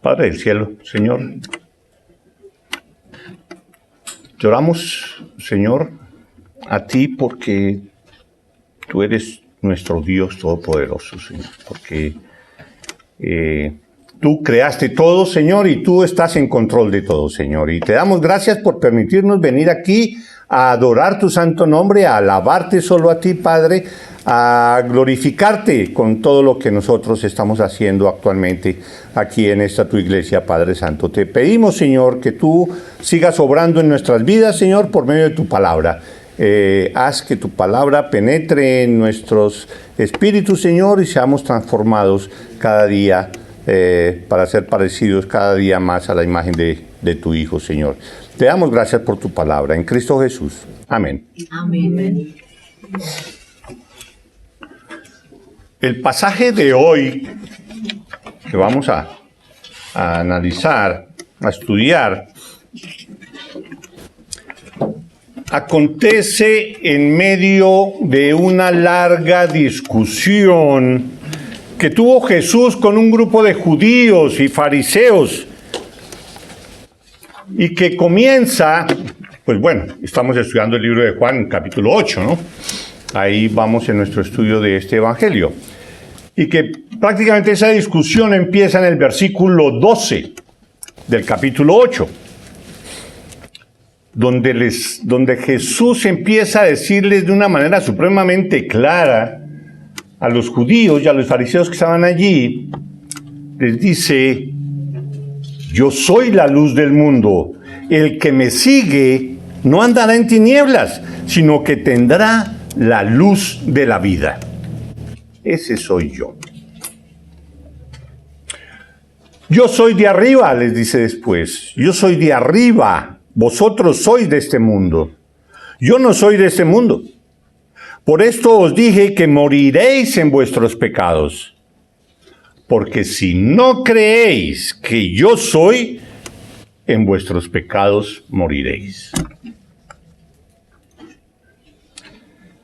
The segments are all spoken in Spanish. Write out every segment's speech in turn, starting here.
Padre del cielo, Señor, te oramos, Señor, a ti porque tú eres nuestro Dios todopoderoso, Señor, porque tú creaste todo, Señor, y tú estás en control de todo, Señor. Y te damos gracias por permitirnos venir aquí a adorar tu santo nombre, a alabarte solo a ti, Padre, a glorificarte con todo lo que nosotros estamos haciendo actualmente aquí en esta tu iglesia, Padre Santo. Te pedimos, Señor, que tú sigas obrando en nuestras vidas, Señor, por medio de tu palabra. Haz que tu palabra penetre en nuestros espíritus, Señor, y seamos transformados cada día para ser parecidos cada día más a la imagen de tu Hijo, Señor. Te damos gracias por tu palabra. En Cristo Jesús. Amén. Amén. El pasaje de hoy que vamos a analizar, a estudiar, acontece en medio de una larga discusión que tuvo Jesús con un grupo de judíos y fariseos y que comienza, pues bueno, estamos estudiando el libro de Juan, capítulo 8, ¿no? Ahí vamos en nuestro estudio de este evangelio. Y que prácticamente esa discusión empieza en el versículo 12 del capítulo 8, donde Jesús empieza a decirles de una manera supremamente clara a los judíos y a los fariseos que estaban allí, les dice: yo soy la luz del mundo, el que me sigue no andará en tinieblas, sino que tendrá la luz de la vida. Ese soy yo. Yo soy de arriba, les dice después. Yo soy de arriba. Vosotros sois de este mundo. Yo no soy de este mundo. Por esto os dije que moriréis en vuestros pecados. Porque si no creéis que yo soy, en vuestros pecados moriréis.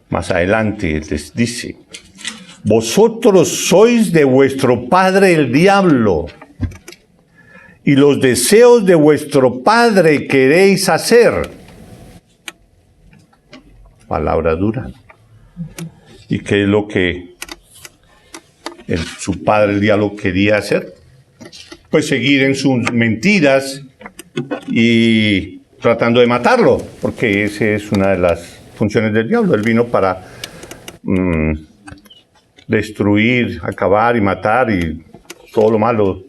Más adelante les dice: vosotros sois de vuestro padre el diablo, y los deseos de vuestro padre queréis hacer. Palabra dura. ¿Y qué es lo que su padre el diablo quería hacer? Pues seguir en sus mentiras y tratando de matarlo, porque esa es una de las funciones del diablo. Él vino para destruir, acabar y matar y todo lo malo.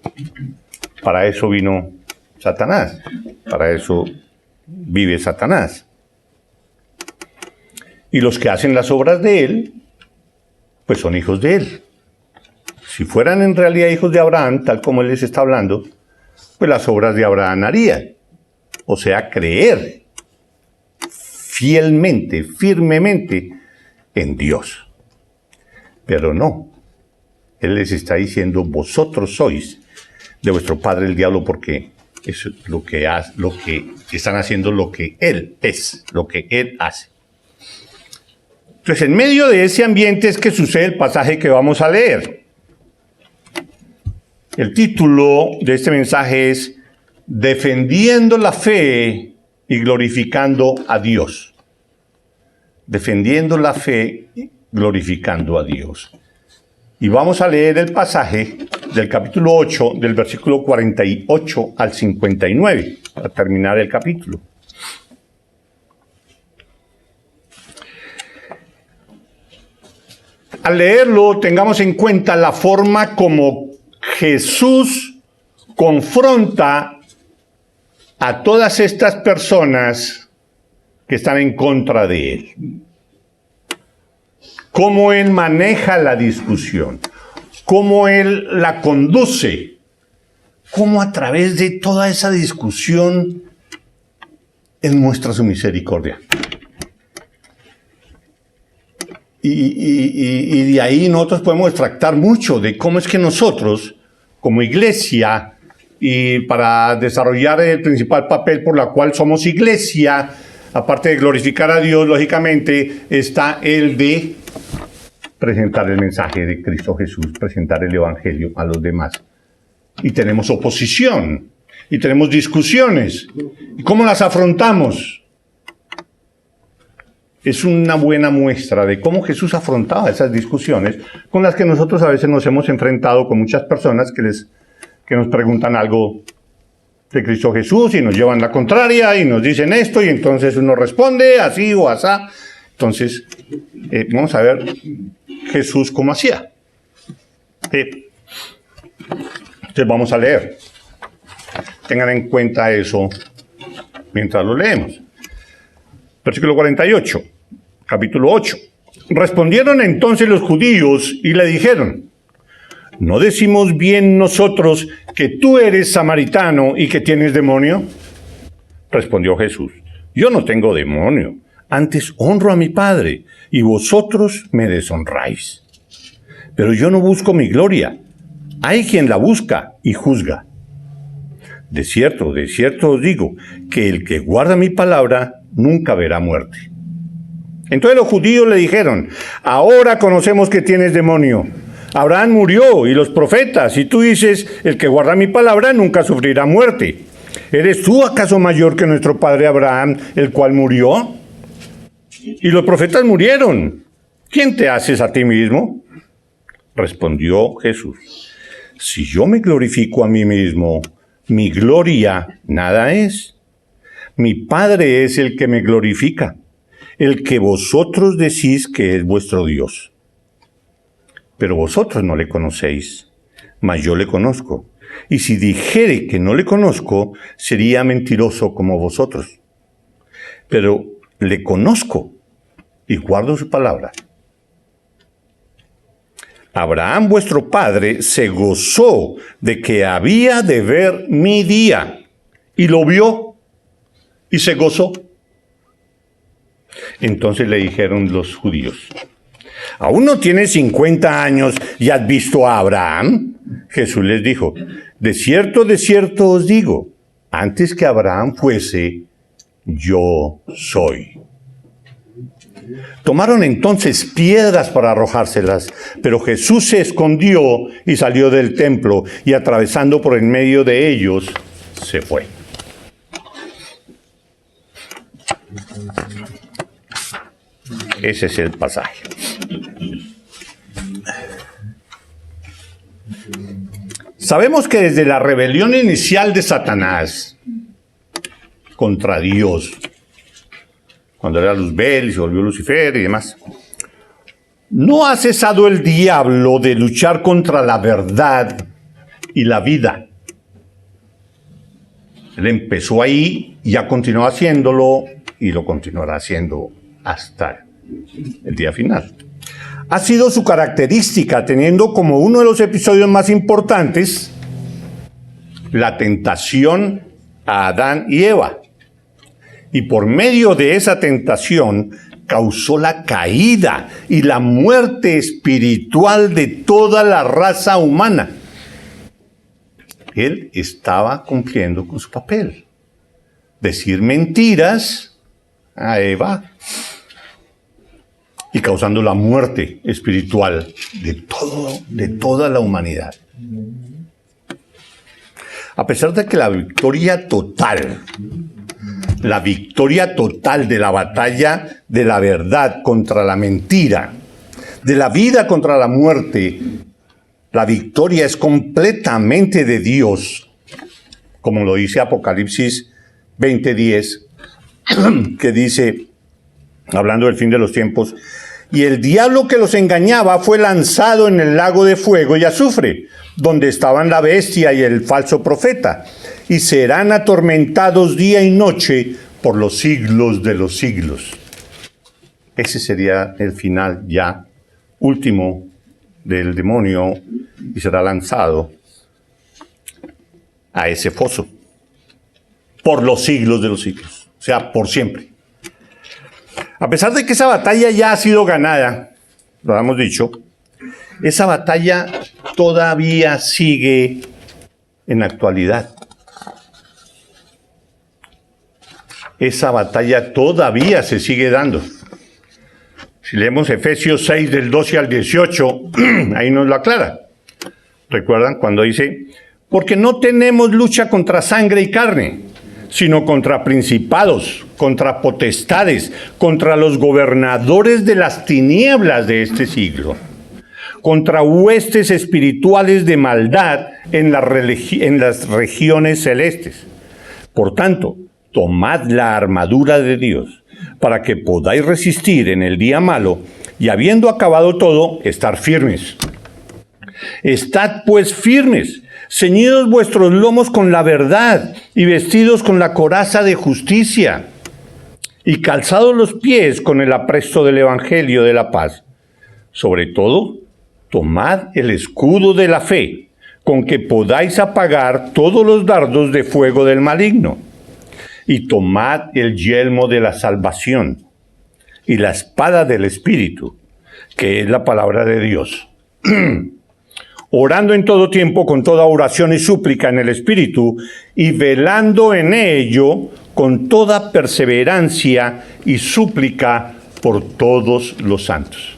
Para eso vino Satanás. Para eso vive Satanás. Y los que hacen las obras de él, pues son hijos de él. Si fueran en realidad hijos de Abraham, tal como él les está hablando, pues las obras de Abraham harían. O sea, creer fielmente, firmemente en Dios. Pero no. Él les está diciendo: vosotros sois de vuestro padre el diablo, porque eso es lo que están haciendo, lo que él es, lo que él hace. Entonces, en medio de ese ambiente es que sucede el pasaje que vamos a leer. El título de este mensaje es Defendiendo la fe y glorificando a Dios. Defendiendo la fe y glorificando a Dios. Y vamos a leer el pasaje del capítulo 8, del versículo 48 al 59, para terminar el capítulo. Al leerlo, tengamos en cuenta la forma como Jesús confronta a todas estas personas que están en contra de él. Cómo él maneja la discusión, cómo él la conduce, cómo a través de toda esa discusión él muestra su misericordia. Y de ahí nosotros podemos extractar mucho de cómo es que nosotros, como iglesia, y para desarrollar el principal papel por la cual somos iglesia, aparte de glorificar a Dios, lógicamente, está el de presentar el mensaje de Cristo Jesús, presentar el evangelio a los demás, y tenemos oposición, y tenemos discusiones. ¿Y cómo las afrontamos? Es una buena muestra de cómo Jesús afrontaba esas discusiones con las que nosotros a veces nos hemos enfrentado con muchas personas que nos preguntan algo de Cristo Jesús y nos llevan la contraria y nos dicen esto y entonces uno responde así o asá. Entonces, vamos a ver Jesús cómo hacía. Entonces vamos a leer. Tengan en cuenta eso mientras lo leemos. Versículo 48, capítulo 8. Respondieron entonces los judíos y le dijeron: ¿no decimos bien nosotros que tú eres samaritano y que tienes demonio? Respondió Jesús: yo no tengo demonio, antes honro a mi Padre, y vosotros me deshonráis. Pero yo no busco mi gloria, hay quien la busca y juzga. De cierto os digo, que el que guarda mi palabra nunca verá muerte. Entonces los judíos le dijeron: ahora conocemos que tienes demonio. Abraham murió y los profetas, y tú dices: el que guarda mi palabra nunca sufrirá muerte. ¿Eres tú acaso mayor que nuestro padre Abraham, el cual murió? Y los profetas murieron. ¿Quién te haces a ti mismo? Respondió Jesús: si yo me glorifico a mí mismo, mi gloria nada es. Mi Padre es el que me glorifica, el que vosotros decís que es vuestro Dios. Pero vosotros no le conocéis, mas yo le conozco. Y si dijere que no le conozco, sería mentiroso como vosotros. Pero le conozco y guardo su palabra. Abraham vuestro padre se gozó de que había de ver mi día, y lo vio, y se gozó. Entonces le dijeron los judíos: ¿aún no tienes 50 años y has visto a Abraham? Jesús les dijo: de cierto os digo, antes que Abraham fuese, yo soy. Tomaron entonces piedras para arrojárselas, pero Jesús se escondió y salió del templo, y atravesando por en medio de ellos, se fue. Ese es el pasaje. Sabemos que desde la rebelión inicial de Satanás contra Dios, cuando era Luzbel y se volvió Lucifer y demás, no ha cesado el diablo de luchar contra la verdad y la vida. Él empezó ahí y ha continuado haciéndolo y lo continuará haciendo hasta el día final. Ha sido su característica, teniendo como uno de los episodios más importantes la tentación a Adán y Eva. Y por medio de esa tentación causó la caída y la muerte espiritual de toda la raza humana. Él estaba cumpliendo con su papel. Decir mentiras a Eva y causando la muerte espiritual de toda la humanidad. A pesar de que la victoria total de la batalla de la verdad contra la mentira, de la vida contra la muerte, la victoria es completamente de Dios, como lo dice Apocalipsis 20:10, que dice, hablando del fin de los tiempos: y el diablo que los engañaba fue lanzado en el lago de fuego y azufre, donde estaban la bestia y el falso profeta, y serán atormentados día y noche por los siglos de los siglos. Ese sería el final ya último del demonio, y será lanzado a ese foso por los siglos de los siglos, o sea, por siempre. A pesar de que esa batalla ya ha sido ganada, lo hemos dicho, esa batalla todavía sigue en la actualidad. Esa batalla todavía se sigue dando. Si leemos Efesios 6, del 12 al 18, ahí nos lo aclara. ¿Recuerdan cuando dice: Porque no tenemos lucha contra sangre y carne, sino contra principados, contra potestades, contra los gobernadores de las tinieblas de este siglo, contra huestes espirituales de maldad en las regiones celestes. Por tanto, tomad la armadura de Dios, para que podáis resistir en el día malo, y habiendo acabado todo, estar firmes. Estad pues firmes, ceñidos vuestros lomos con la verdad, y vestidos con la coraza de justicia, y calzados los pies con el apresto del evangelio de la paz. Sobre todo, tomad el escudo de la fe, con que podáis apagar todos los dardos de fuego del maligno. Y tomad el yelmo de la salvación, y la espada del Espíritu, que es la palabra de Dios. Orando en todo tiempo con toda oración y súplica en el Espíritu, y velando en ello con toda perseverancia y súplica por todos los santos.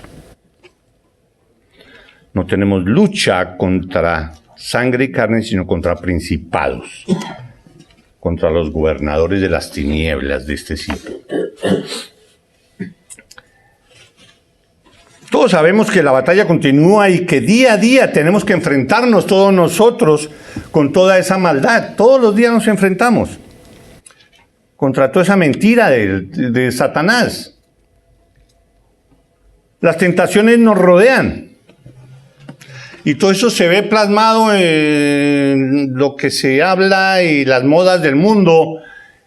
No tenemos lucha contra sangre y carne, sino contra principados, contra los gobernadores de las tinieblas de este siglo. Todos sabemos que la batalla continúa y que día a día tenemos que enfrentarnos todos nosotros con toda esa maldad. Todos los días nos enfrentamos contra toda esa mentira de Satanás. Las tentaciones nos rodean. Y todo eso se ve plasmado en lo que se habla y las modas del mundo.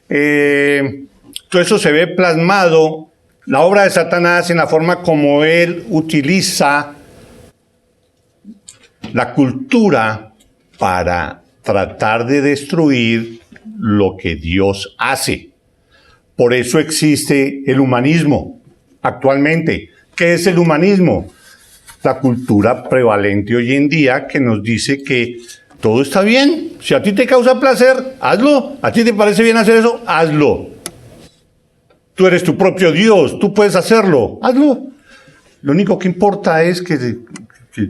Todo eso se ve plasmado, la obra de Satanás, en la forma como él utiliza la cultura para tratar de destruir lo que Dios hace. Por eso existe el humanismo actualmente. ¿Qué es el humanismo? La cultura prevalente hoy en día que nos dice que todo está bien. Si a ti te causa placer, hazlo. ¿A ti te parece bien hacer eso? Hazlo. Tú eres tu propio Dios, tú puedes hacerlo, hazlo. Lo único que importa es que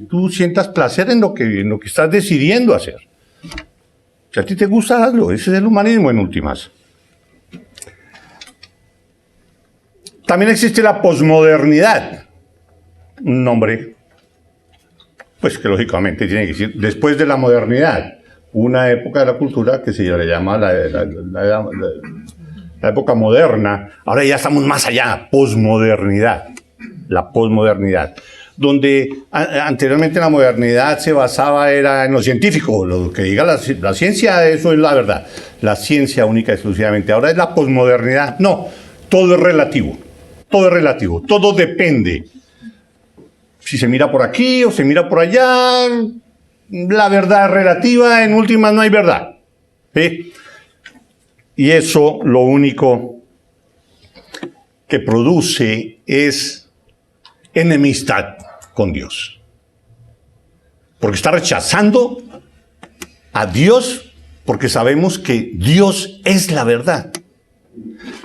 tú sientas placer en lo que estás decidiendo hacer. Si a ti te gusta, hazlo. Ese es el humanismo en últimas. También existe la posmodernidad. Un nombre, pues que lógicamente tiene que decir después de la modernidad. Una época de la cultura que se le llama la época moderna. Ahora ya estamos más allá, posmodernidad. La posmodernidad. Donde anteriormente la modernidad se basaba era en lo científico, lo que diga la ciencia, eso es la verdad. La ciencia única y exclusivamente. Ahora es la posmodernidad. No, todo es relativo. Todo es relativo. Todo depende. Si se mira por aquí o se mira por allá, la verdad es relativa, en últimas no hay verdad. ¿Sí? Y eso lo único que produce es enemistad con Dios. Porque está rechazando a Dios, porque sabemos que Dios es la verdad.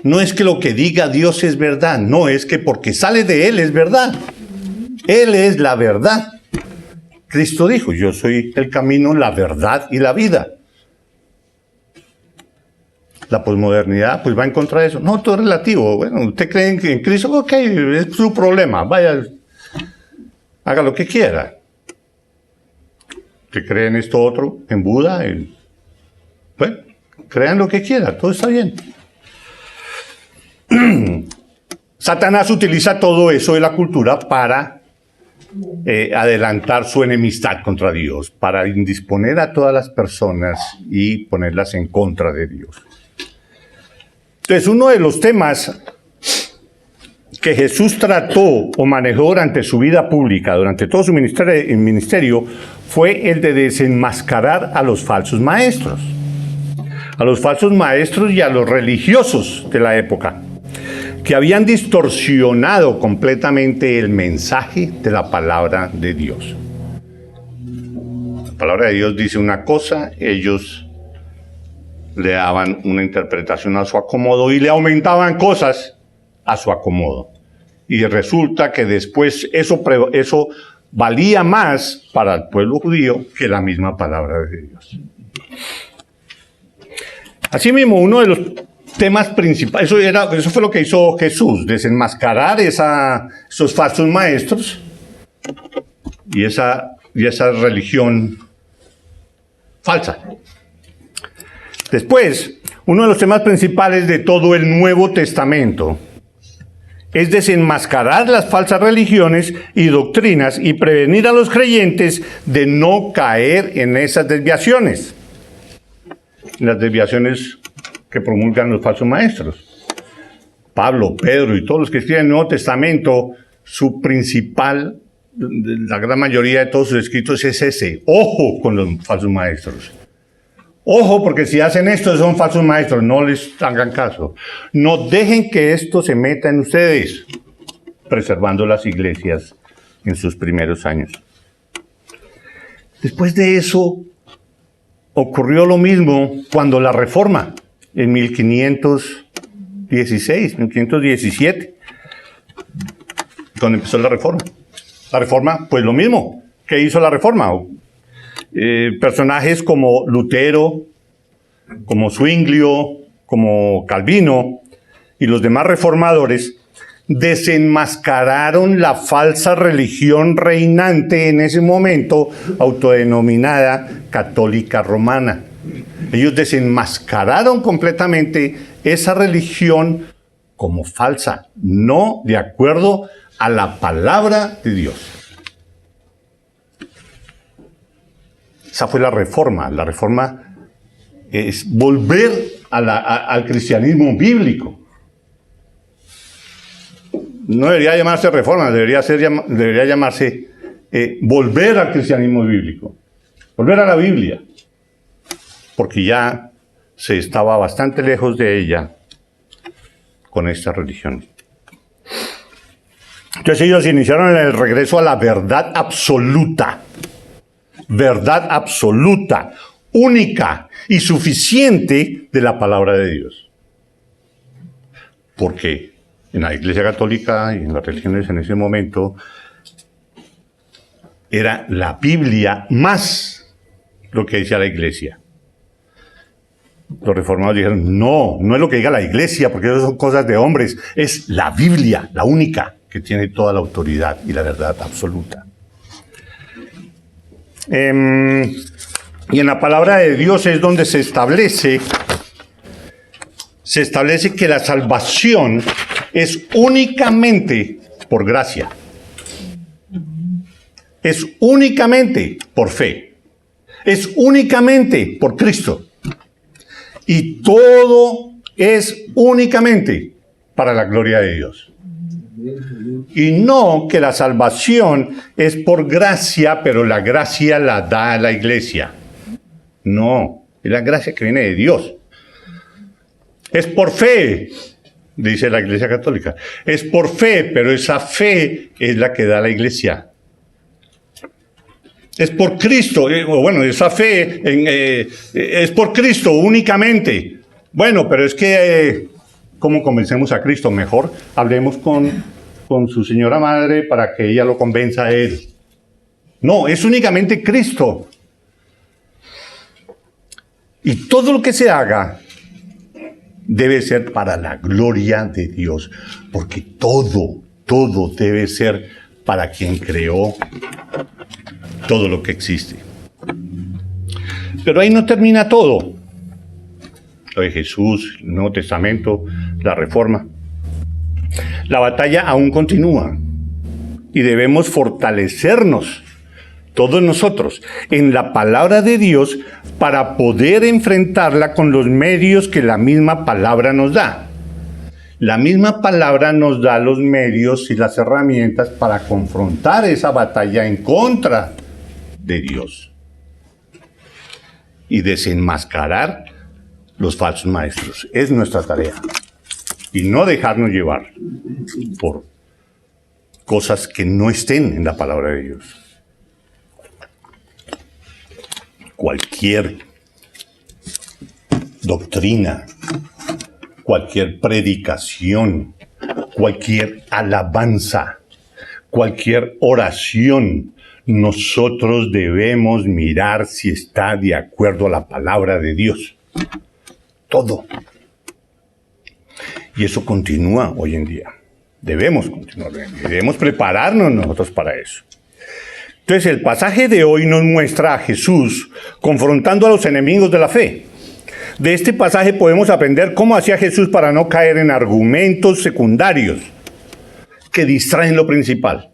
No es que lo que diga Dios es verdad, no, es que porque sale de Él es verdad. Él es la verdad. Cristo dijo, yo soy el camino, la verdad y la vida. La posmodernidad pues va en contra de eso. No, todo es relativo. Bueno, usted cree en Cristo, ok, es su problema. Vaya, haga lo que quiera. ¿Usted cree en esto otro? ¿En Buda? Bueno, crean lo que quiera, todo está bien. Satanás utiliza todo eso de la cultura para adelantar su enemistad contra Dios, para indisponer a todas las personas y ponerlas en contra de Dios. Entonces, uno de los temas que Jesús trató o manejó durante su vida pública, durante todo su ministerio, fue el de desenmascarar a los falsos maestros. A los falsos maestros y a los religiosos de la época, que habían distorsionado completamente el mensaje de la palabra de Dios. La palabra de Dios dice una cosa, ellos le daban una interpretación a su acomodo y le aumentaban cosas a su acomodo. Y resulta que después eso valía más para el pueblo judío que la misma palabra de Dios. Asimismo, uno de los temas principales, eso fue lo que hizo Jesús, desenmascarar esos falsos maestros y esa religión falsa. Después, uno de los temas principales de todo el Nuevo Testamento es desenmascarar las falsas religiones y doctrinas y prevenir a los creyentes de no caer en esas desviaciones. Las desviaciones que promulgan los falsos maestros. Pablo, Pedro y todos los que escriben el Nuevo Testamento, su principal, la gran mayoría de todos sus escritos es ese: ojo con los falsos maestros. Ojo, porque si hacen esto son falsos maestros, no les hagan caso. No dejen que esto se meta en ustedes, preservando las iglesias en sus primeros años. Después de eso, ocurrió lo mismo cuando la Reforma, en 1516, 1517, cuando empezó la Reforma. La Reforma, pues lo mismo. ¿Qué hizo la Reforma? Personajes como Lutero, como Zwinglio, como Calvino y los demás reformadores desenmascararon la falsa religión reinante en ese momento, autodenominada católica romana. Ellos desenmascararon completamente esa religión como falsa, no de acuerdo a la palabra de Dios. Esa fue la Reforma. La Reforma es volver al cristianismo bíblico. No debería llamarse Reforma, debería llamarse volver al cristianismo bíblico. Volver a la Biblia. Porque ya se estaba bastante lejos de ella con esta religión. Entonces ellos iniciaron el regreso a la verdad absoluta. Verdad absoluta, única y suficiente de la palabra de Dios. Porque en la Iglesia Católica y en las religiones en ese momento era la Biblia más lo que decía la Iglesia. Los reformados dijeron, no es lo que diga la Iglesia, porque eso son cosas de hombres, es la Biblia, la única que tiene toda la autoridad y la verdad absoluta. Y en la palabra de Dios es donde se establece que la salvación es únicamente por gracia. Es únicamente por fe. Es únicamente por Cristo. Y todo es únicamente para la gloria de Dios. Y no que la salvación es por gracia, pero la gracia la da a la iglesia. No, es la gracia que viene de Dios. Es por fe, dice la Iglesia Católica. Es por fe, pero esa fe es la que da la iglesia. Es por Cristo, esa fe es por Cristo únicamente. Bueno, pero es que, ¿cómo convencemos a Cristo? Mejor hablemos con su señora madre para que ella lo convenza a él. No, es únicamente Cristo. Y todo lo que se haga debe ser para la gloria de Dios, porque todo debe ser para quien creó todo lo que existe. Pero ahí no termina todo. Lo de Jesús, el Nuevo Testamento, la Reforma. La batalla aún continúa y debemos fortalecernos, todos nosotros, en la palabra de Dios para poder enfrentarla con los medios que la misma palabra nos da. La misma palabra nos da los medios y las herramientas para confrontar esa batalla en contra de Dios y desenmascarar los falsos maestros. Es nuestra tarea. Y no dejarnos llevar por cosas que no estén en la palabra de Dios. Cualquier doctrina, cualquier predicación, cualquier alabanza, cualquier oración, nosotros debemos mirar si está de acuerdo a la palabra de Dios. todo. Y eso continúa hoy en día. Debemos continuar, debemos prepararnos nosotros para eso. Entonces, el pasaje de hoy nos muestra a Jesús confrontando a los enemigos de la fe. De este pasaje podemos aprender cómo hacía Jesús para no caer en argumentos secundarios que distraen lo principal.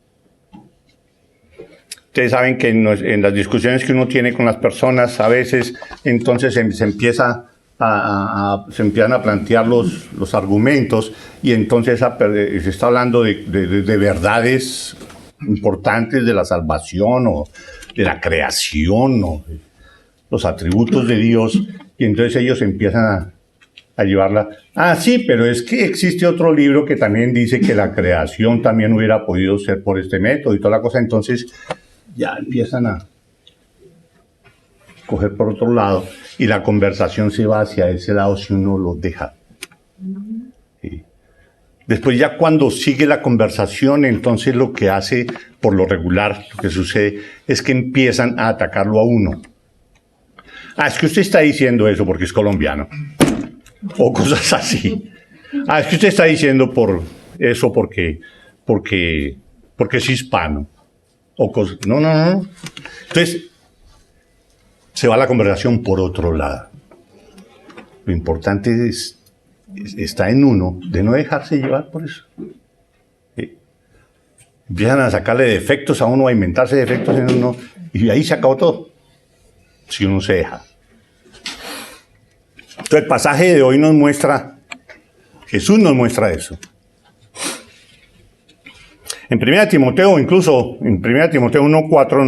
Ustedes saben que en las discusiones que uno tiene con las personas, a veces entonces se empiezan a plantear los argumentos y entonces se está hablando de verdades importantes de la salvación o de la creación o de los atributos de Dios, y entonces ellos empiezan a llevarla. Ah, sí, pero es que existe otro libro que también dice que la creación también hubiera podido ser por este método y toda la cosa. Entonces ya empiezan a coger por otro lado y la conversación se va hacia ese lado si uno lo deja. ¿Sí? Después ya cuando sigue la conversación, entonces lo que hace por lo regular, lo que sucede es que empiezan a atacarlo a uno. Ah, es que usted está diciendo eso porque es colombiano. O cosas así. Ah, es que usted está diciendo por eso porque es hispano. O cosas. No. Entonces, se va la conversación por otro lado. Lo importante está en uno de no dejarse llevar por eso. ¿Sí? Empiezan a sacarle defectos a uno, a inventarse defectos en uno, y ahí se acabó todo. Si uno se deja. Entonces el pasaje de hoy nos muestra, Jesús nos muestra eso. En 1 Timoteo, incluso en 1 Timoteo 1:4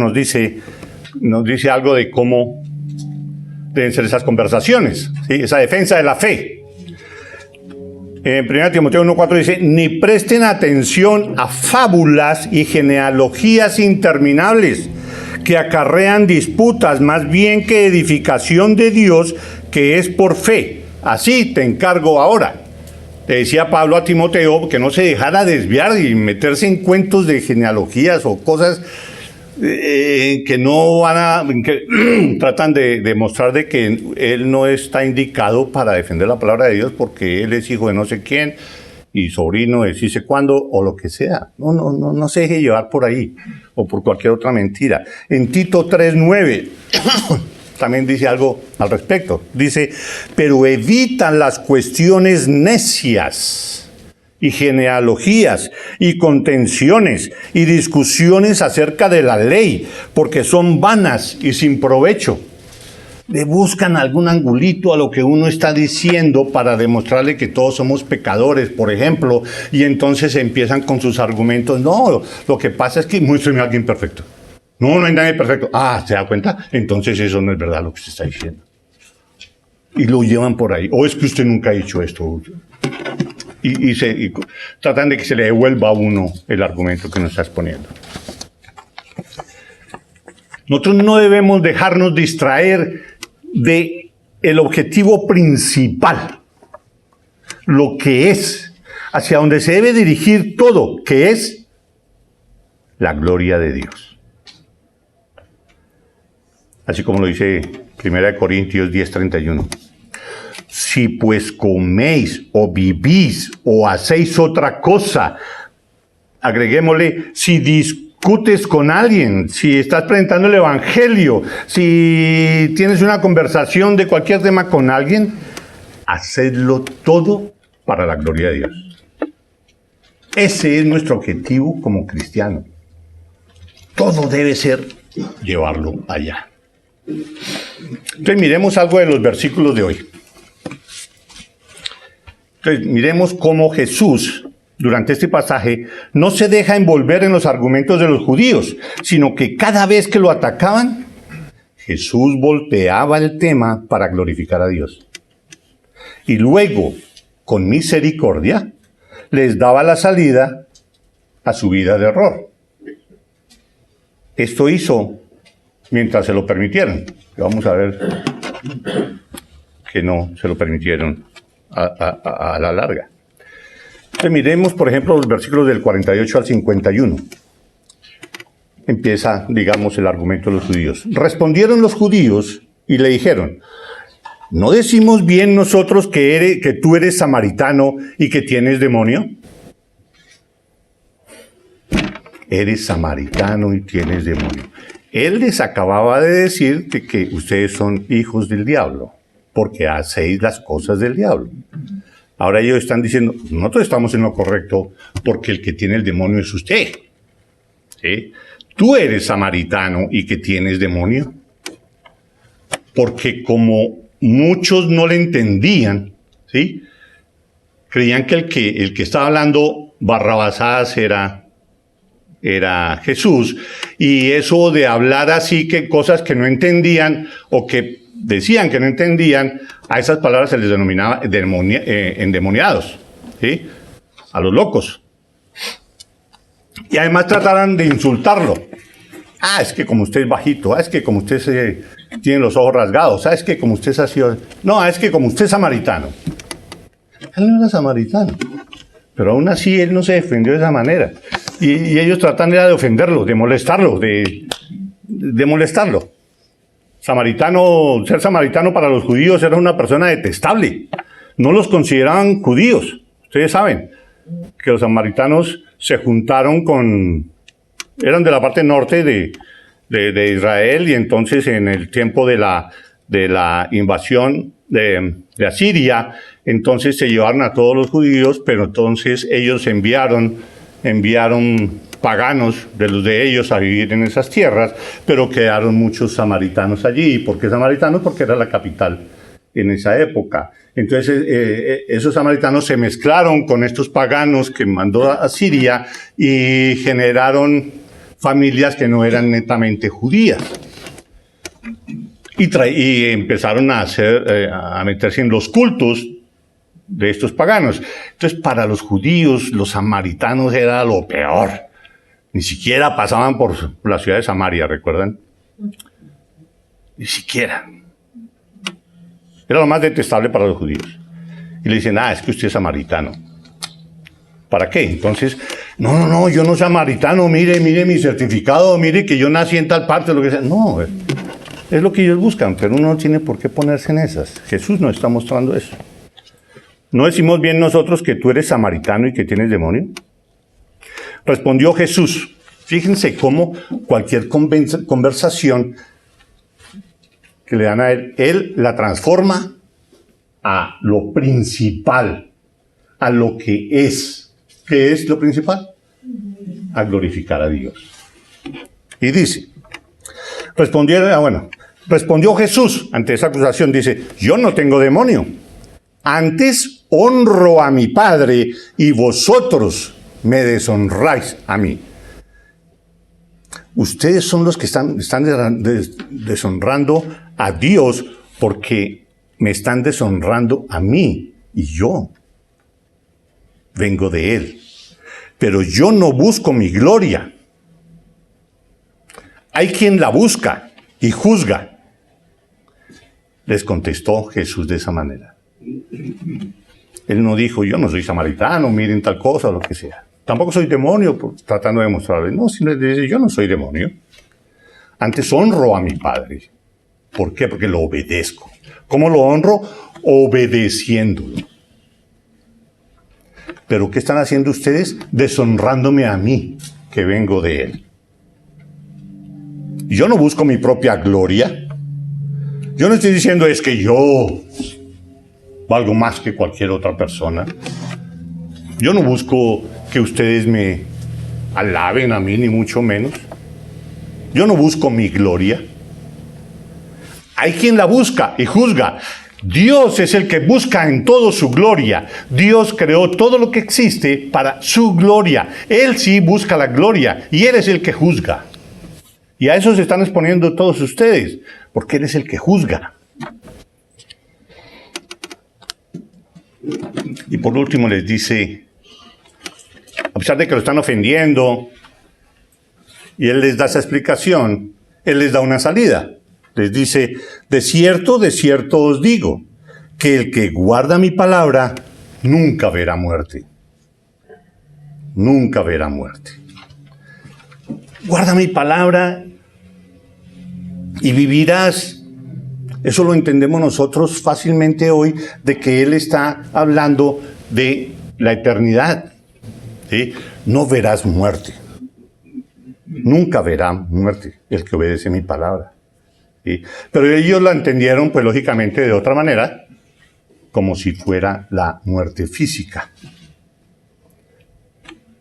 nos dice algo de cómo deben ser esas conversaciones, ¿sí? Esa defensa de la fe. En 1 Timoteo 1:4 dice, ni presten atención a fábulas y genealogías interminables que acarrean disputas, más bien que edificación de Dios, que es por fe. Así te encargo ahora. Le decía Pablo a Timoteo que no se dejara desviar y meterse en cuentos de genealogías o cosas que no que tratan de demostrar de que él no está indicado para defender la palabra de Dios porque él es hijo de no sé quién y sobrino de sí sé cuándo o lo que sea. No se deje llevar por ahí o por cualquier otra mentira. En Tito 3:9 también dice algo al respecto. Dice, pero evitan las cuestiones necias y genealogías y contenciones y discusiones acerca de la ley, porque son vanas y sin provecho. Le buscan algún angulito a lo que uno está diciendo para demostrarle que todos somos pecadores, por ejemplo, y entonces empiezan con sus argumentos. No, lo que pasa es que muéstrame a alguien perfecto. No hay nadie perfecto. Ah, ¿se da cuenta? Entonces eso no es verdad lo que se está diciendo. Y lo llevan por ahí. O es que usted nunca ha dicho esto. Y tratan de que se le devuelva a uno el argumento que nos está exponiendo. Nosotros no debemos dejarnos distraer de el objetivo principal, lo que es, hacia donde se debe dirigir todo, que es la gloria de Dios. Así como lo dice 1 Corintios 10:31. Si pues coméis o vivís o hacéis otra cosa, agreguémosle, si discutes con alguien, si estás presentando el evangelio, si tienes una conversación de cualquier tema con alguien, hacedlo todo para la gloria de Dios. Ese es nuestro objetivo como cristiano. Todo debe ser llevarlo allá. Entonces miremos algo de los versículos de hoy. Entonces miremos cómo Jesús, durante este pasaje, no se deja envolver en los argumentos de los judíos, sino que cada vez que lo atacaban, Jesús volteaba el tema para glorificar a Dios. Y luego, con misericordia, les daba la salida a su vida de error. Esto hizo mientras se lo permitieron. Vamos a ver que no se lo permitieron a la larga. Entonces, miremos, por ejemplo, los versículos del 48 al 51. Empieza, digamos, el argumento de los judíos. Respondieron los judíos y le dijeron, ¿No decimos bien nosotros que tú eres samaritano y que tienes demonio? Eres samaritano y tienes demonio. Él les acababa de decir que ustedes son hijos del diablo, porque hacéis las cosas del diablo. Ahora ellos están diciendo, nosotros estamos en lo correcto porque el que tiene el demonio es usted. ¿Sí? Tú eres samaritano y que tienes demonio. Porque como muchos no le entendían, ¿sí? Creían que el que estaba hablando barrabasadas era Jesús, y eso de hablar así que cosas que no entendían o que decían que no entendían, a esas palabras se les denominaba endemoniados, ¿sí? A los locos. Y además trataran de insultarlo. Ah, es que como usted es bajito, es que como usted tiene los ojos rasgados, es que como usted es así, no, es que como usted es samaritano. Él no era samaritano, pero aún así él no se defendió de esa manera. Y ellos tratan de ofenderlo, de molestarlo, de molestarlo. Ser samaritano para los judíos era una persona detestable. No los consideraban judíos. Ustedes saben que los samaritanos se juntaron eran de la parte norte de Israel, y entonces en el tiempo de la invasión de Asiria, entonces se llevaron a todos los judíos, pero entonces ellos enviaron paganos de los de ellos a vivir en esas tierras, pero quedaron muchos samaritanos allí. ¿Por qué samaritanos? Porque era la capital en esa época. Entonces esos samaritanos se mezclaron con estos paganos que mandó a Siria y generaron familias que no eran netamente judías. Y empezaron a meterse en los cultos de estos paganos. Entonces, para los judíos, los samaritanos era lo peor. Ni siquiera pasaban por la ciudad de Samaria, ¿recuerdan? Ni siquiera. Era lo más detestable para los judíos. Y le dicen, es que usted es samaritano. ¿Para qué? Entonces, no, yo no soy samaritano, mire mi certificado, mire que yo nací en tal parte, lo que sea. No, es lo que ellos buscan, pero uno no tiene por qué ponerse en esas. Jesús nos está mostrando eso. ¿No decimos bien nosotros que tú eres samaritano y que tienes demonio? Respondió Jesús. Fíjense cómo cualquier conversación que le dan a él la transforma a lo principal, a lo que es. ¿Qué es lo principal? A glorificar a Dios. Y dice, respondió Jesús ante esa acusación, dice, yo no tengo demonio. Antes honro a mi Padre y vosotros me deshonráis a mí. Ustedes son los que están deshonrando a Dios porque me están deshonrando a mí y yo vengo de Él. Pero yo no busco mi gloria. Hay quien la busca y juzga. Les contestó Jesús de esa manera. Él no dijo, yo no soy samaritano, miren tal cosa o lo que sea. Tampoco soy demonio, tratando de mostrarle. No, sino dice, yo no soy demonio. Antes honro a mi Padre. ¿Por qué? Porque lo obedezco. ¿Cómo lo honro? Obedeciéndolo. ¿Pero qué están haciendo ustedes? Deshonrándome a mí, que vengo de Él. Yo no busco mi propia gloria. Yo no estoy diciendo es que yo valgo más que cualquier otra persona. Yo no busco que ustedes me alaben a mí, ni mucho menos. Yo no busco mi gloria. Hay quien la busca y juzga. Dios es el que busca en todo su gloria. Dios creó todo lo que existe para su gloria. Él sí busca la gloria y Él es el que juzga. Y a eso se están exponiendo todos ustedes, porque Él es el que juzga. Y por último les dice, a pesar de que lo están ofendiendo, y Él les da esa explicación, Él les da una salida. Les dice, de cierto os digo, que el que guarda mi palabra nunca verá muerte. Nunca verá muerte. Guarda mi palabra y vivirás. Eso lo entendemos nosotros fácilmente hoy, de que Él está hablando de la eternidad. ¿Sí? No verás muerte. Nunca verá muerte el que obedece mi palabra. ¿Sí? Pero ellos la entendieron, pues lógicamente, de otra manera, como si fuera la muerte física.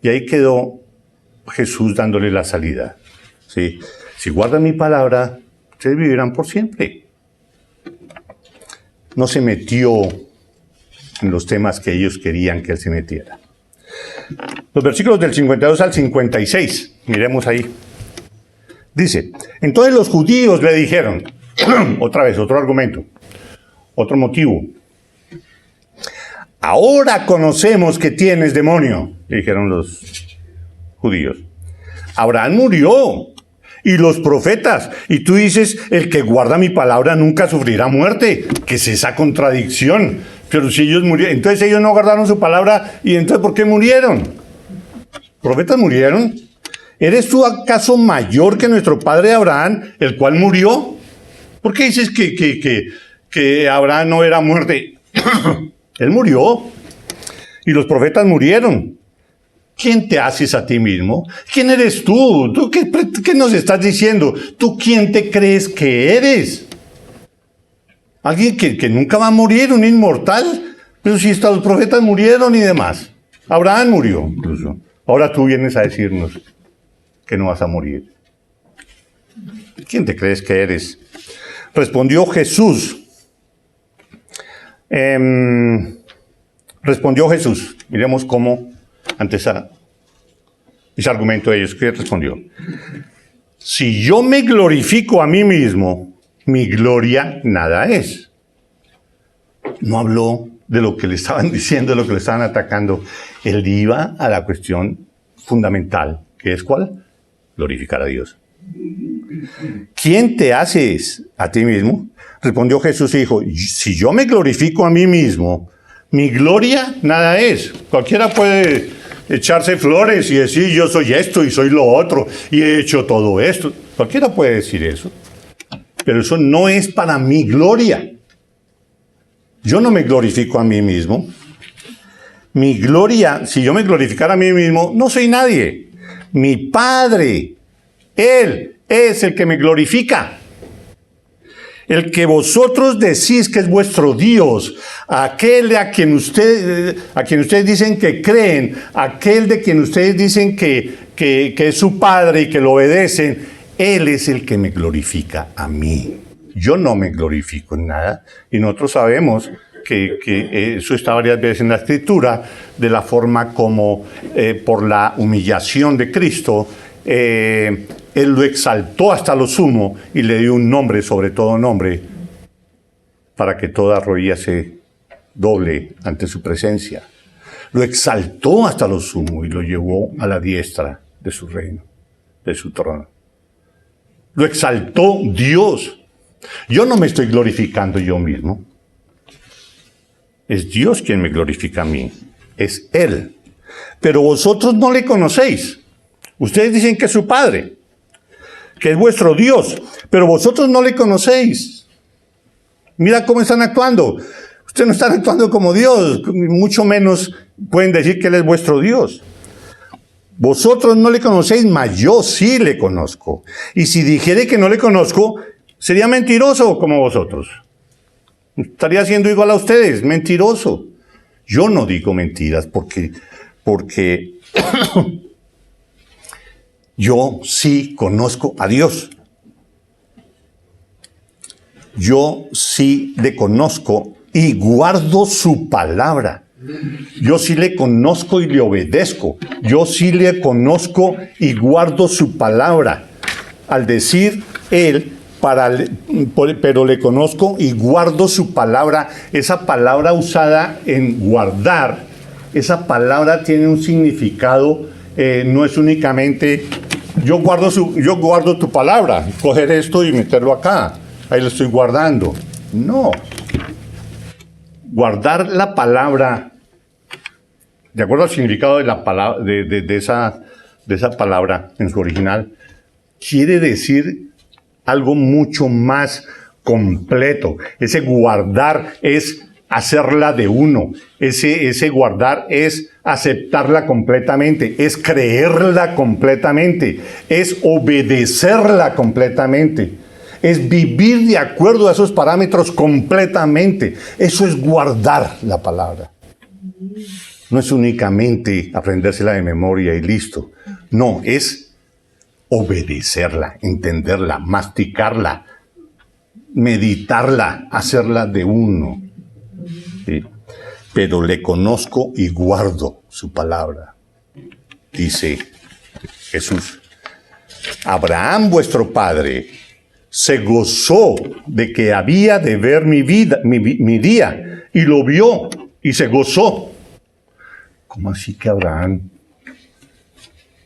Y ahí quedó Jesús dándole la salida. ¿Sí? Si guardan mi palabra, ustedes vivirán por siempre. No se metió en los temas que ellos querían que Él se metiera. Los versículos del 52 al 56, miremos ahí. Dice, entonces los judíos le dijeron, otra vez, otro argumento, otro motivo. Ahora conocemos que tienes demonio, le dijeron los judíos. Abraham murió, y los profetas, y tú dices, el que guarda mi palabra nunca sufrirá muerte. ¿Qué es esa contradicción? Pero si ellos murieron, entonces ellos no guardaron su palabra, ¿y entonces por qué murieron? ¿Profetas murieron? ¿Eres tú acaso mayor que nuestro padre Abraham, el cual murió? ¿Por qué dices que Abraham no era muerte? Él murió, y los profetas murieron. ¿Quién te haces a ti mismo? ¿Quién eres tú? ¿Tú qué nos estás diciendo? ¿Tú quién te crees que eres? Alguien que nunca va a morir, un inmortal. Pero si hasta los profetas murieron y demás. Abraham murió incluso. Ahora tú vienes a decirnos que no vas a morir. ¿Quién te crees que eres? Respondió Jesús. Respondió Jesús. Miremos cómo, ante ese argumento de ellos, ¿qué respondió? Si yo me glorifico a mí mismo, mi gloria nada es. No habló de lo que le estaban diciendo, de lo que le estaban atacando. Él iba a la cuestión fundamental, que es ¿cuál? Glorificar a Dios. ¿Quién te haces a ti mismo? Respondió Jesús y dijo, si yo me glorifico a mí mismo, mi gloria nada es. Cualquiera puede echarse flores y decir yo soy esto y soy lo otro y he hecho todo esto. Cualquiera puede decir eso. Pero eso no es para mi gloria. Yo no me glorifico a mí mismo. Mi gloria, si yo me glorificara a mí mismo, no soy nadie. Mi Padre, Él es el que me glorifica. El que vosotros decís que es vuestro Dios, aquel a quien ustedes dicen que creen, aquel de quien ustedes dicen que es su Padre y que lo obedecen, Él es el que me glorifica a mí. Yo no me glorifico en nada, y nosotros sabemos que eso está varias veces en la Escritura, de la forma como por la humillación de Cristo, Él lo exaltó hasta lo sumo y le dio un nombre sobre todo nombre para que toda rodilla se doble ante su presencia. Lo exaltó hasta lo sumo y lo llevó a la diestra de su reino, de su trono. Lo exaltó Dios. Yo no me estoy glorificando yo mismo. Es Dios quien me glorifica a mí. Es Él. Pero vosotros no le conocéis. Ustedes dicen que es su Padre, que es vuestro Dios, pero vosotros no le conocéis. Mira cómo están actuando. Ustedes no están actuando como Dios, mucho menos pueden decir que Él es vuestro Dios. Vosotros no le conocéis, mas yo sí le conozco. Y si dijere que no le conozco, sería mentiroso como vosotros. Estaría siendo igual a ustedes, mentiroso. Yo no digo mentiras porque yo sí conozco a Dios. Yo sí le conozco y guardo su palabra. Yo sí le conozco y le obedezco. Yo sí le conozco y guardo su palabra. Al decir Él, pero le conozco y guardo su palabra, esa palabra usada en guardar, esa palabra tiene un significado, no es únicamente yo guardo tu palabra, coger esto y meterlo acá, ahí lo estoy guardando. No. Guardar la palabra, de acuerdo al significado de la palabra, de esa palabra en su original, quiere decir algo mucho más completo. Ese guardar es hacerla de uno. Ese guardar es aceptarla completamente, es creerla completamente, es obedecerla completamente, es vivir de acuerdo a esos parámetros completamente. Eso es guardar la palabra. No es únicamente aprendérsela de memoria y listo. No, es obedecerla, entenderla, masticarla, meditarla, hacerla de uno. ¿Sí? Pero le conozco y guardo su palabra, dice Jesús. Abraham, vuestro padre, se gozó de que había de ver mi día, y lo vio y se gozó. ¿Cómo así que Abraham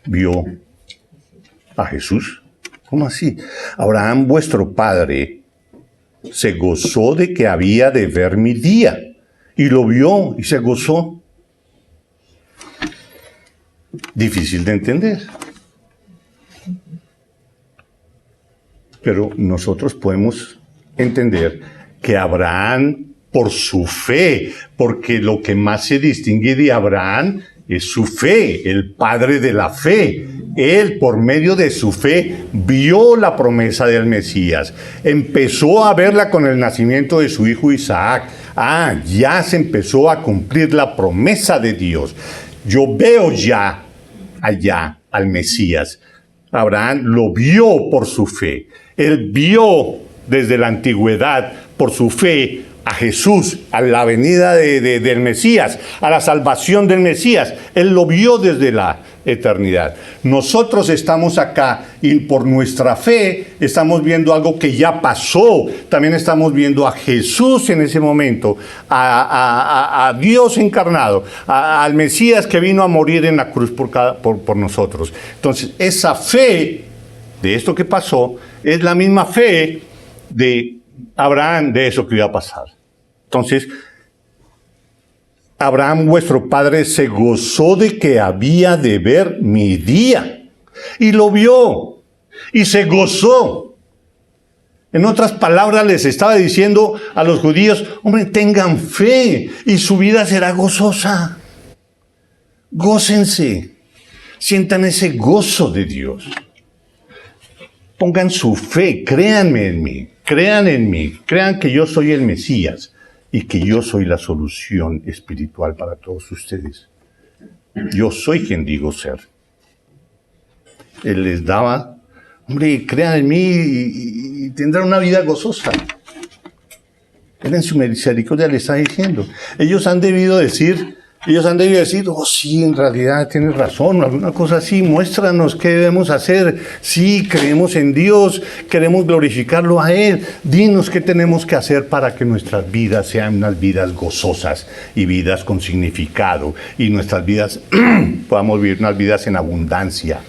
vio a Jesús? ¿Cómo así? Abraham, vuestro padre, se gozó de que había de ver mi día, y lo vio y se gozó. Difícil de entender. Pero nosotros podemos entender que Abraham, por su fe, porque lo que más se distingue de Abraham es su fe, el padre de la fe. Él, por medio de su fe, vio la promesa del Mesías. Empezó a verla con el nacimiento de su hijo Isaac. Ya se empezó a cumplir la promesa de Dios. Yo veo ya allá al Mesías. Abraham lo vio por su fe. Él vio desde la antigüedad, por su fe, a Jesús, a la venida del Mesías, a la salvación del Mesías. Él lo vio desde la eternidad. Nosotros estamos acá y por nuestra fe estamos viendo algo que ya pasó. También estamos viendo a Jesús en ese momento, a Dios encarnado, al Mesías que vino a morir en la cruz por nosotros. Entonces, esa fe de esto que pasó es la misma fe de Abraham de eso que iba a pasar. Entonces, Abraham, vuestro padre, se gozó de que había de ver mi día. Y lo vio. Y se gozó. En otras palabras, les estaba diciendo a los judíos, hombre, tengan fe y su vida será gozosa. Gócense. Sientan ese gozo de Dios. Pongan su fe, créanme en mí, crean que yo soy el Mesías y que yo soy la solución espiritual para todos ustedes. Yo soy quien digo ser. Él les daba, hombre, crean en mí y tendrán una vida gozosa. Él en su misericordia le está diciendo. Ellos han debido decir, oh sí, en realidad tienes razón, alguna cosa así, muéstranos qué debemos hacer. Sí, creemos en Dios, queremos glorificarlo a Él. Dinos qué tenemos que hacer para que nuestras vidas sean unas vidas gozosas y vidas con significado. Y nuestras vidas, podamos vivir unas vidas en abundancia.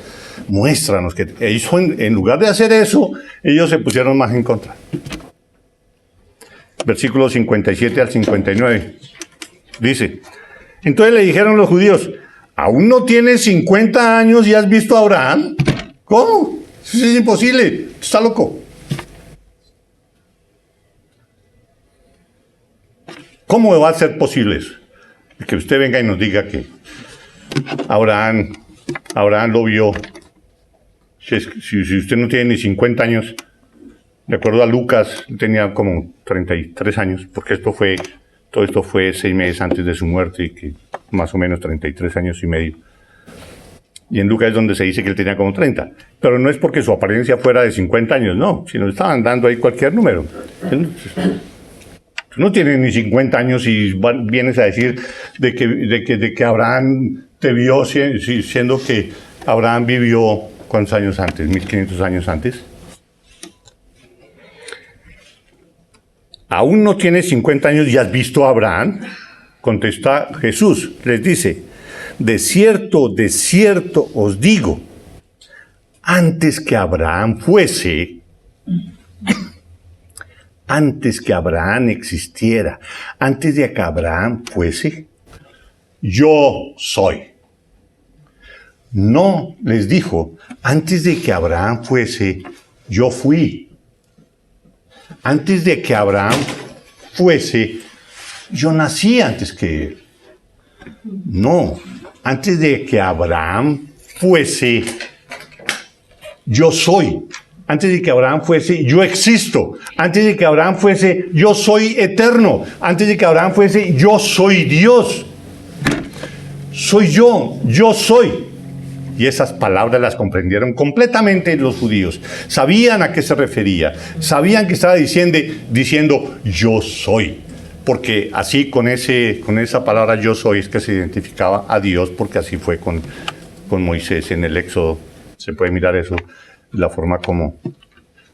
Muéstranos que ellos, en lugar de hacer eso, ellos se pusieron más en contra. Versículos 57 al 59. Dice... Entonces le dijeron los judíos, ¿aún no tienes 50 años y has visto a Abraham? ¿Cómo? Eso es imposible, está loco. ¿Cómo va a ser posible eso? Que usted venga y nos diga que Abraham lo vio. Si usted no tiene ni 50 años, de acuerdo a Lucas, tenía como 33 años, porque todo esto fue 6 meses antes de su muerte, y que más o menos 33 años y medio. Y en Lucas es donde se dice que él tenía como 30. Pero no es porque su apariencia fuera de 50 años, no, sino estaban dando ahí cualquier número. Tú no tienes ni 50 años y vienes a decir de que Abraham te vio, siendo que Abraham vivió, ¿cuántos años antes? 1500 años antes. ¿Aún no tienes 50 años y has visto a Abraham? Contesta Jesús, les dice, de cierto os digo, antes que Abraham existiera, antes de que Abraham fuese, yo soy. No, les dijo, antes de que Abraham fuese, yo fui. Antes de que Abraham fuese, yo nací antes que él. No, antes de que Abraham fuese, yo soy. Antes de que Abraham fuese, yo existo. Antes de que Abraham fuese, yo soy eterno. Antes de que Abraham fuese, yo soy Dios. Soy yo soy. Y esas palabras las comprendieron completamente los judíos. Sabían a qué se refería. Sabían que estaba diciendo yo soy. Porque así con esa palabra yo soy es que se identificaba a Dios, porque así fue con Moisés en el Éxodo. Se puede mirar eso, la forma como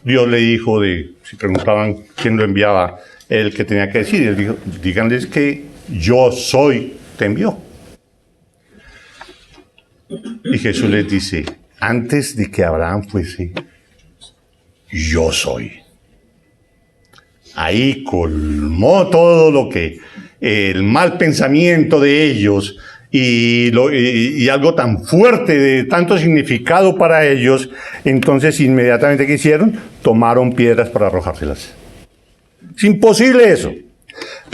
Dios le dijo, si preguntaban quién lo enviaba, él que tenía que decir. Él dijo, díganles que yo soy, te envió. Y Jesús les dice, antes de que Abraham fuese, yo soy. Ahí colmó todo lo que el mal pensamiento de ellos y algo tan fuerte, de tanto significado para ellos. Entonces inmediatamente ¿qué hicieron? Tomaron piedras para arrojárselas. Es imposible eso.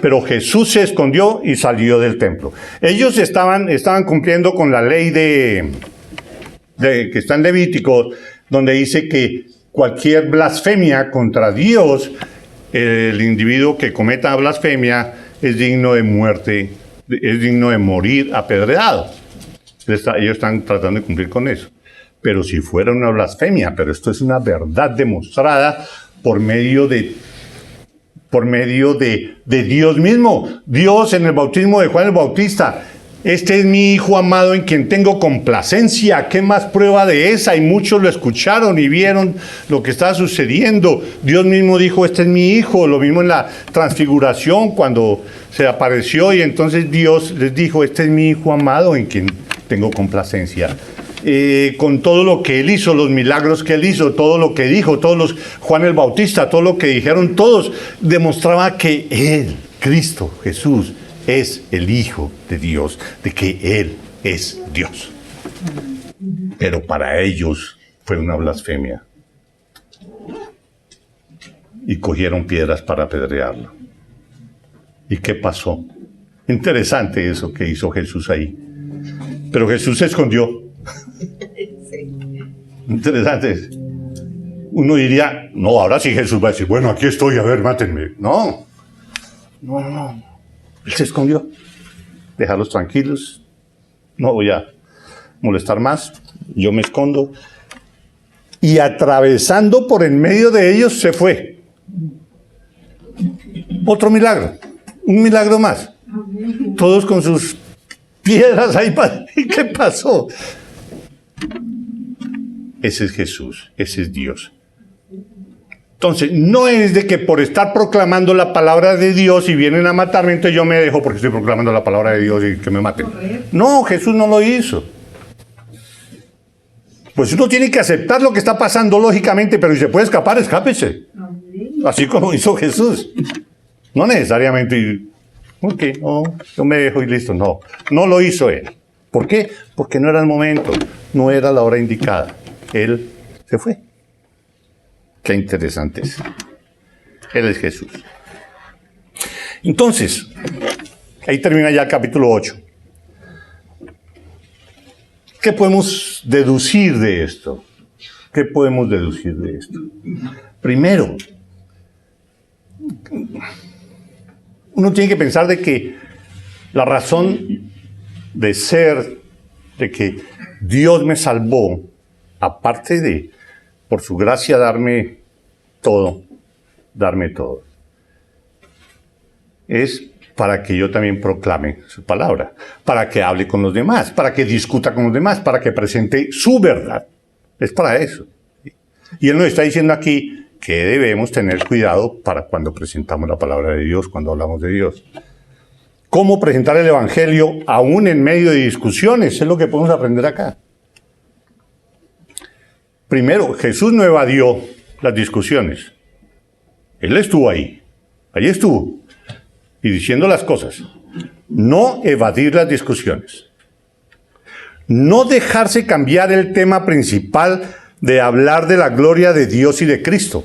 Pero Jesús se escondió y salió del templo. Ellos estaban cumpliendo con la ley que está en Levítico, donde dice que cualquier blasfemia contra Dios, el individuo que cometa blasfemia es digno de muerte, es digno de morir apedreado. Ellos están tratando de cumplir con eso. Pero si fuera una blasfemia, pero esto es una verdad demostrada por medio de Dios mismo. Dios en el bautismo de Juan el Bautista. Este es mi Hijo amado en quien tengo complacencia. ¿Qué más prueba de esa? Y muchos lo escucharon y vieron lo que estaba sucediendo. Dios mismo dijo, este es mi Hijo. Lo mismo en la transfiguración cuando se apareció y entonces Dios les dijo, este es mi Hijo amado en quien tengo complacencia. Con todo lo que él hizo, los milagros que él hizo, todo lo que dijo, Juan el Bautista, todo lo que dijeron todos, demostraba que él, Cristo, Jesús, es el Hijo de Dios, de que él es Dios. Pero para ellos fue una blasfemia. Y cogieron piedras para apedrearlo. ¿Y qué pasó? Interesante eso que hizo Jesús ahí. Pero Jesús se escondió. Interesante. Uno diría, no, ahora sí Jesús va a decir, bueno, aquí estoy, a ver, mátenme. No. Él se escondió. Déjalos tranquilos. No voy a molestar más. Yo me escondo. Y atravesando por en medio de ellos se fue. Otro milagro. Un milagro más. Todos con sus piedras ahí. ¿Y qué pasó? Ese es Jesús, ese es Dios. Entonces, no es de que por estar proclamando la palabra de Dios y vienen a matarme, entonces yo me dejo porque estoy proclamando la palabra de Dios y que me maten. No, Jesús no lo hizo. Pues uno tiene que aceptar lo que está pasando lógicamente, pero si se puede escapar, escápese. Así como hizo Jesús. No necesariamente, ok, no, yo me dejo y listo. No lo hizo él. ¿Por qué? Porque no era el momento, no era la hora indicada. Él se fue. Qué interesante es. Él es Jesús. Entonces, ahí termina ya el capítulo 8. ¿Qué podemos deducir de esto? ¿Qué podemos deducir de esto? Primero, uno tiene que pensar de que la razón de ser, de que Dios me salvó, aparte de, por su gracia, darme todo, es para que yo también proclame su palabra, para que hable con los demás, para que discuta con los demás, para que presente su verdad. Es para eso. Y Él nos está diciendo aquí que debemos tener cuidado para cuando presentamos la palabra de Dios, cuando hablamos de Dios. ¿Cómo presentar el Evangelio aún en medio de discusiones? Es lo que podemos aprender acá. Primero, Jesús no evadió las discusiones. Él estuvo ahí estuvo, y diciendo las cosas. No evadir las discusiones. No dejarse cambiar el tema principal de hablar de la gloria de Dios y de Cristo.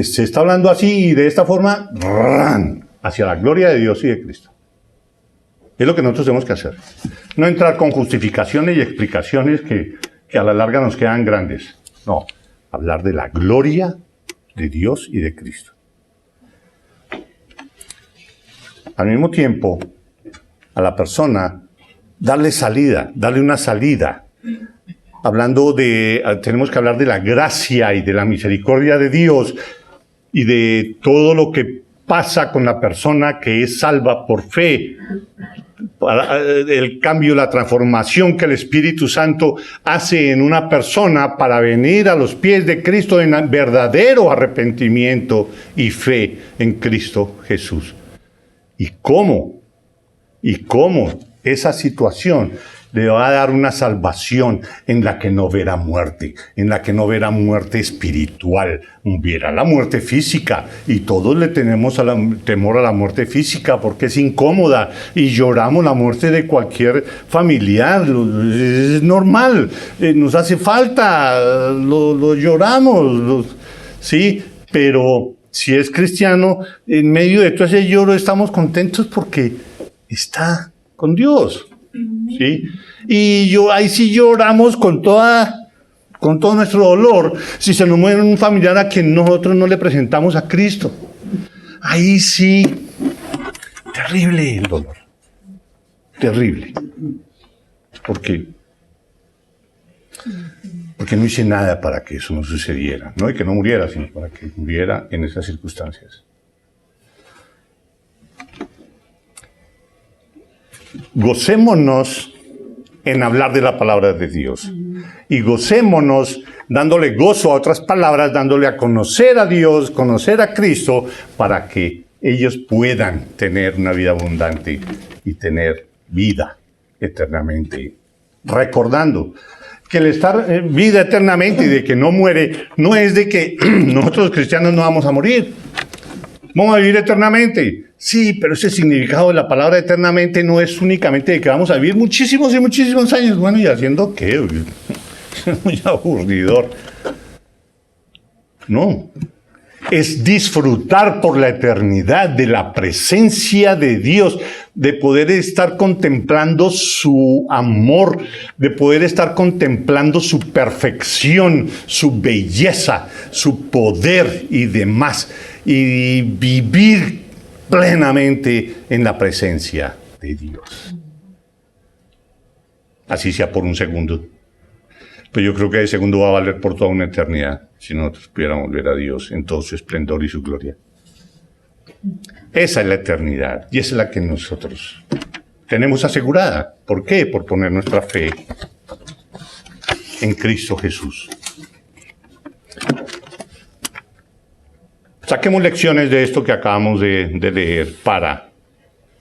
se está hablando así y de esta forma, hacia la gloria de Dios y de Cristo. Es lo que nosotros tenemos que hacer. No entrar con justificaciones y explicaciones que a la larga nos quedan grandes. No, hablar de la gloria de Dios y de Cristo. Al mismo tiempo, a la persona, darle salida, darle una salida. Tenemos que hablar de la gracia y de la misericordia de Dios y de todo lo que pasa con la persona que es salva por fe. El cambio, la transformación que el Espíritu Santo hace en una persona para venir a los pies de Cristo en verdadero arrepentimiento y fe en Cristo Jesús. ¿Y cómo esa situación le va a dar una salvación en la que no verá muerte, en la que no verá muerte espiritual, verá la muerte física? Y todos le tenemos temor a la muerte física porque es incómoda y lloramos la muerte de cualquier familiar, es normal, nos hace falta, lo lloramos, ¿sí? Pero si es cristiano, en medio de todo ese lloro estamos contentos porque está con Dios, ¿sí? Y ahí sí lloramos con todo nuestro dolor si se nos muere un familiar a quien nosotros no le presentamos a Cristo. Ahí sí, terrible el dolor, terrible. ¿Por qué? Porque no hice nada para que eso no sucediera, no y que no muriera, sino para que muriera en esas circunstancias. Gocémonos en hablar de la palabra de Dios. Y gocémonos dándole gozo a otras palabras, dándole a conocer a Dios, conocer a Cristo, para que ellos puedan tener una vida abundante y tener vida eternamente. Recordando que el estar vida eternamente y de que no muere, no es de que nosotros los cristianos no vamos a morir. Vamos a vivir eternamente. Sí, pero ese significado de la palabra eternamente no es únicamente de que vamos a vivir muchísimos y muchísimos años. Bueno, ¿y haciendo qué? Es muy aburridor. No. Es disfrutar por la eternidad de la presencia de Dios, de poder estar contemplando su amor, de poder estar contemplando su perfección, su belleza, su poder y demás, y vivir plenamente en la presencia de Dios. Así sea por un segundo. Pero yo creo que ese segundo va a valer por toda una eternidad si nosotros pudiéramos ver a Dios en todo su esplendor y su gloria. Esa es la eternidad y esa es la que nosotros tenemos asegurada. ¿Por qué? Por poner nuestra fe en Cristo Jesús. Saquemos lecciones de esto que acabamos de leer para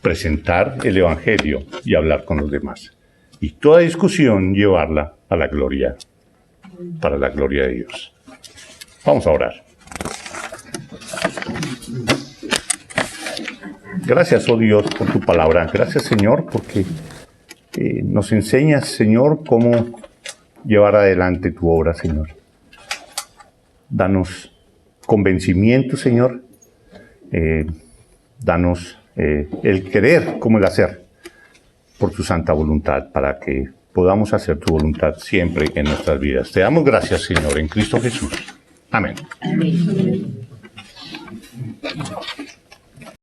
presentar el Evangelio y hablar con los demás. Y toda discusión llevarla a la gloria, para la gloria de Dios. Vamos a orar. Gracias, oh Dios, por tu palabra. Gracias, Señor, porque nos enseñas, Señor, cómo llevar adelante tu obra, Señor. Danos convencimiento, Señor. Danos el querer como el hacer por tu santa voluntad, para que podamos hacer tu voluntad siempre en nuestras vidas. Te damos gracias, Señor, en Cristo Jesús. Amén. Amén.